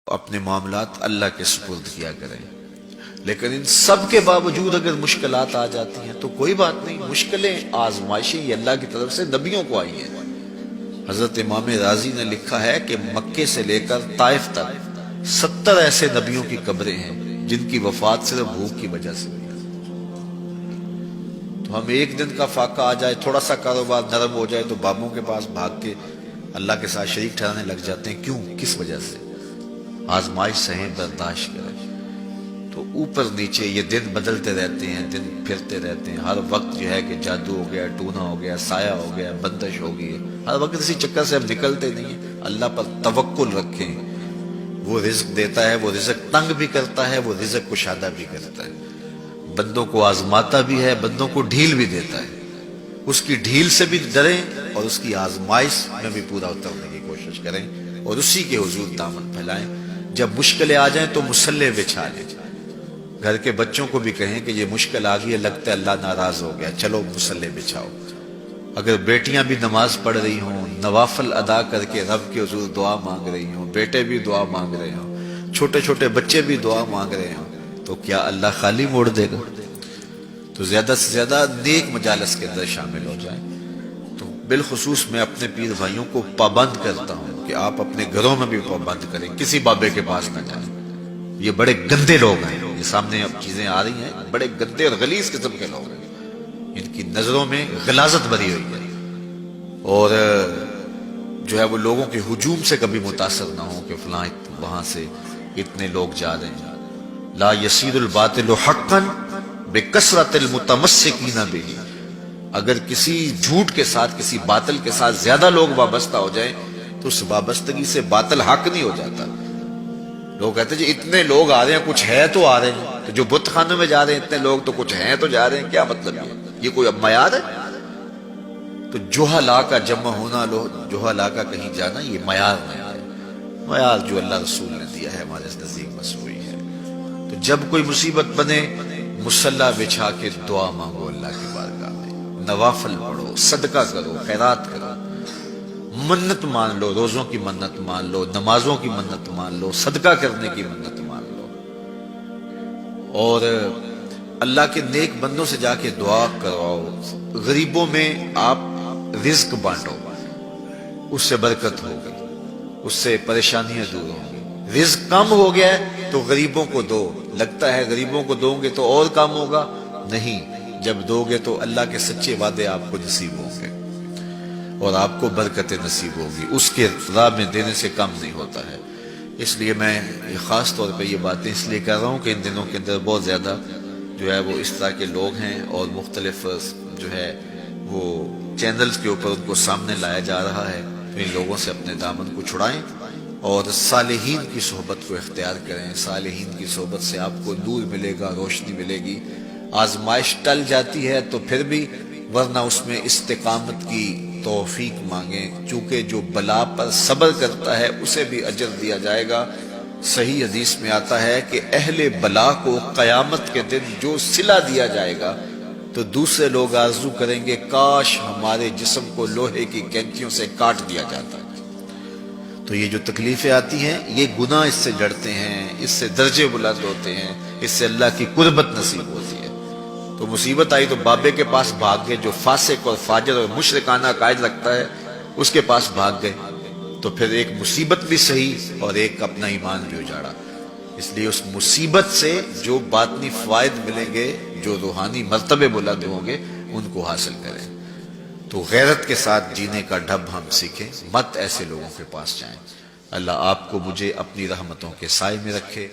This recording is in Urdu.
اپنے معاملات اللہ کے سپرد کیا کریں۔ لیکن ان سب کے باوجود اگر مشکلات آ جاتی ہیں تو کوئی بات نہیں، مشکلیں آزمائشیں یہ اللہ کی طرف سے نبیوں کو آئی ہیں۔ حضرت امام رازی نے لکھا ہے کہ مکے سے لے کر طائف تک 70 ایسے نبیوں کی قبریں ہیں جن کی وفات صرف بھوک کی وجہ سے ہوئی۔ تو ہم ایک دن کا فاقہ آ جائے، تھوڑا سا کاروبار نرم ہو جائے تو بابوں کے پاس بھاگ کے اللہ کے ساتھ شریک ٹھہرانے لگ جاتے ہیں۔ کیوں؟ کس وجہ سے؟ آزمائش سہیں، برداشت کریں۔ تو اوپر نیچے یہ دن بدلتے رہتے ہیں، دن پھرتے رہتے ہیں، ہر وقت جو ہے کہ جادو ہو گیا، ٹونا ہو گیا، سایہ ہو گیا، بندش ہو گئی ہے، ہر وقت اسی چکر سے ہم نکلتے نہیں ہیں۔ اللہ پر توکل رکھیں، وہ رزق دیتا ہے، وہ رزق تنگ بھی کرتا ہے، وہ رزق کشادہ بھی کرتا ہے، بندوں کو آزماتا بھی ہے، بندوں کو ڈھیل بھی دیتا ہے۔ اس کی ڈھیل سے بھی ڈریں اور اس کی آزمائش میں بھی پورا اترنے کی کوشش کریں اور اسی کے حضور دامن پھیلائیں۔ جب مشکلیں آ جائیں تو مصلح بچھا لیں۔ گھر کے بچوں کو بھی کہیں کہ یہ مشکل آ گئی ہے، لگتا ہے اللہ ناراض ہو گیا، چلو مصلح بچھاؤ۔ اگر بیٹیاں بھی نماز پڑھ رہی ہوں، نوافل ادا کر کے رب کے حضور دعا مانگ رہی ہوں، بیٹے بھی دعا مانگ رہے ہوں، چھوٹے چھوٹے بچے بھی دعا مانگ رہے ہوں، تو کیا اللہ خالی موڑ دے گا؟ تو زیادہ سے زیادہ نیک مجالس کے اندر شامل ہو جائیں۔ تو بالخصوص میں اپنے پیر بھائیوں کو پابند کرتا ہوں کہ آپ اپنے گھروں میں بھی پابند کریں، کسی بابے کے پاس نہ جائیں۔ یہ بڑے گندے لوگ ہیں، یہ سامنے اب چیزیں آ رہی ہیں، بڑے گندے اور غلیظ قسم کے لوگ ہیں، ان کی نظروں میں غلاظت بھری ہوئی ہے، اور جو ہے وہ لوگوں کے ہجوم سے کبھی متاثر نہ ہو کہ فلاں وہاں سے اتنے لوگ جا رہے ہیں۔ لا یصیر الباطل حقا بکثرت المتمسکین بہ، اگر کسی جھوٹ کے ساتھ، کسی باطل کے ساتھ زیادہ لوگ وابستہ ہو جائیں تو اس وابستگی سے باطل حق نہیں ہو جاتا۔ لوگ کہتے ہیں جی اتنے لوگ آ رہے ہیں، کچھ ہے تو آ رہے ہیں، تو جو بت خانوں میں جا رہے ہیں اتنے لوگ تو کچھ ہیں تو جا رہے ہیں، کیا مطلب یہ کوئی اب معیار ہے؟ تو جہلا کا جمع ہونا، جہلا کا کہیں جانا، یہ معیار نہیں ہے۔ معیار جو اللہ رسول نے دیا ہے ہمارے نزدیک بس وہی ہے۔ تو جب کوئی مصیبت بنے، مصلی بچھا کے دعا مانگو اللہ کی بارگاہ میں، نوافل پڑھو، صدقہ کرو، خیرات کرو، منت مان لو، روزوں کی منت مان لو، نمازوں کی منت مان لو، صدقہ کرنے کی منت مان لو، اور اللہ کے نیک بندوں سے جا کے دعا کرواؤ۔ غریبوں میں آپ رزق بانٹو، اس سے برکت ہوگی، اس سے پریشانیاں دور ہوں گی۔ رزق کم ہو گیا ہے تو غریبوں کو دو، لگتا ہے غریبوں کو دو گے تو اور کم ہوگا، نہیں، جب دو گے تو اللہ کے سچے وعدے آپ کو نصیب ہوں گے اور آپ کو برکت نصیب ہوگی، اس کے راہ میں دینے سے کم نہیں ہوتا ہے۔ اس لیے میں خاص طور پہ یہ باتیں اس لیے کر رہا ہوں کہ ان دنوں کے اندر بہت زیادہ جو ہے وہ اس طرح کے لوگ ہیں اور مختلف جو ہے وہ چینلز کے اوپر ان کو سامنے لایا جا رہا ہے۔ تو ان لوگوں سے اپنے دامن کو چھڑائیں اور صالحین کی صحبت کو اختیار کریں۔ صالحین کی صحبت سے آپ کو نور ملے گا، روشنی ملے گی۔ آزمائش ٹل جاتی ہے تو پھر بھی، ورنہ اس میں استقامت کی توفیق مانگیں، چونکہ جو بلا پر صبر کرتا ہے اسے بھی اجر دیا جائے گا۔ صحیح حدیث میں آتا ہے کہ اہل بلا کو قیامت کے دن جو صلہ دیا جائے گا تو دوسرے لوگ آرزو کریں گے کاش ہمارے جسم کو لوہے کی کینچیوں سے کاٹ دیا جاتا۔ تو یہ جو تکلیفیں آتی ہیں یہ گناہ اس سے جڑتے ہیں، اس سے درجے بلند ہوتے ہیں، اس سے اللہ کی قربت نصیب ہوتی ہے۔ تو مصیبت آئی تو بابے کے پاس بھاگ گئے، جو فاسق اور فاجر اور مشرکانہ عقائد رکھتا ہے اس کے پاس بھاگ گئے، تو پھر ایک مصیبت بھی صحیح اور ایک اپنا ایمان بھی اجاڑا۔ اس لیے اس مصیبت سے جو باطنی فوائد ملیں گے، جو روحانی مرتبے بلند ہوں گے، ان کو حاصل کریں۔ تو غیرت کے ساتھ جینے کا ڈھب ہم سیکھیں، مت ایسے لوگوں کے پاس جائیں۔ اللہ آپ کو مجھے اپنی رحمتوں کے سائے میں رکھے۔